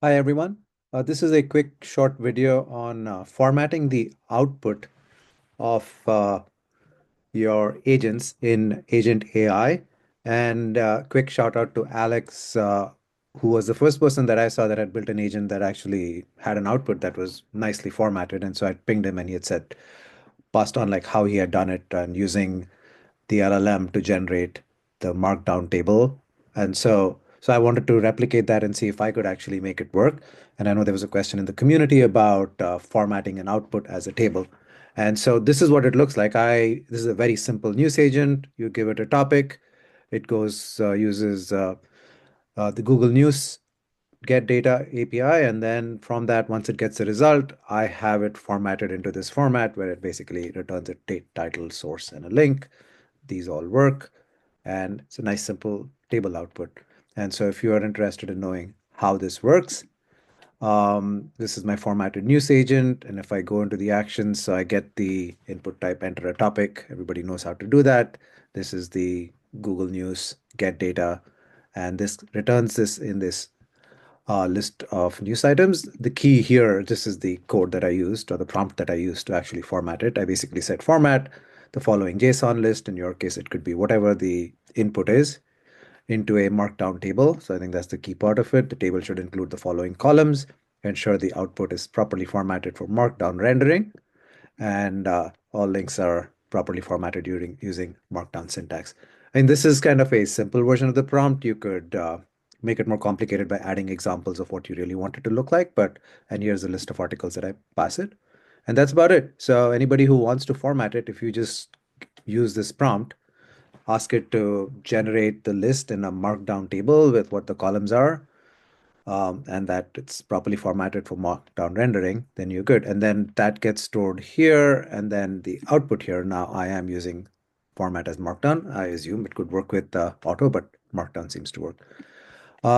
Hi everyone. This is a quick short video on formatting the output of your agents in Agent AI. And quick shout out to Alex, who was the first person that I saw that had built an agent that actually had an output that was nicely formatted. And so I pinged him and he had said, passed on like how he had done it and using the LLM to generate the Markdown table. And so I wanted to replicate that and see if I could actually make it work. And I know there was a question in the community about formatting an output as a table. And so this is what it looks like. This is a very simple news agent. You give it a topic. It goes uses the Google News get data API, and then from that, once it gets the result, I have it formatted into this format where it basically returns a date, title, source, and a link. These all work, and it's a nice simple table output. And so if you are interested in knowing how this works, this is my formatted news agent. And if I go into the actions, so I get the input type, enter a topic. Everybody knows how to do that. This is the Google News get data, and this returns this in this list of news items. The key here, this is the code that I used or the prompt that I used to actually format it. I basically said format the following JSON list. In your case, it could be whatever the input is into a markdown table. So I think that's the key part of it. The table should include the following columns, ensure the output is properly formatted for markdown rendering, and all links are properly formatted using Markdown syntax. And this is kind of a simple version of the prompt. You could make it more complicated by adding examples of what you really want it to look like. And here's a list of articles that I pass it. And that's about it. So anybody who wants to format it, if you just use this prompt, ask it to generate the list in a markdown table with what the columns are, and that it's properly formatted for markdown rendering, then you're good. And then that gets stored here, and then the output here. Now I am using format as markdown. I assume it could work with auto, but markdown seems to work.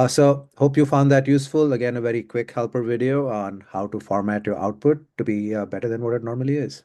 So hope you found that useful. Again, a very quick helper video on how to format your output to be better than what it normally is.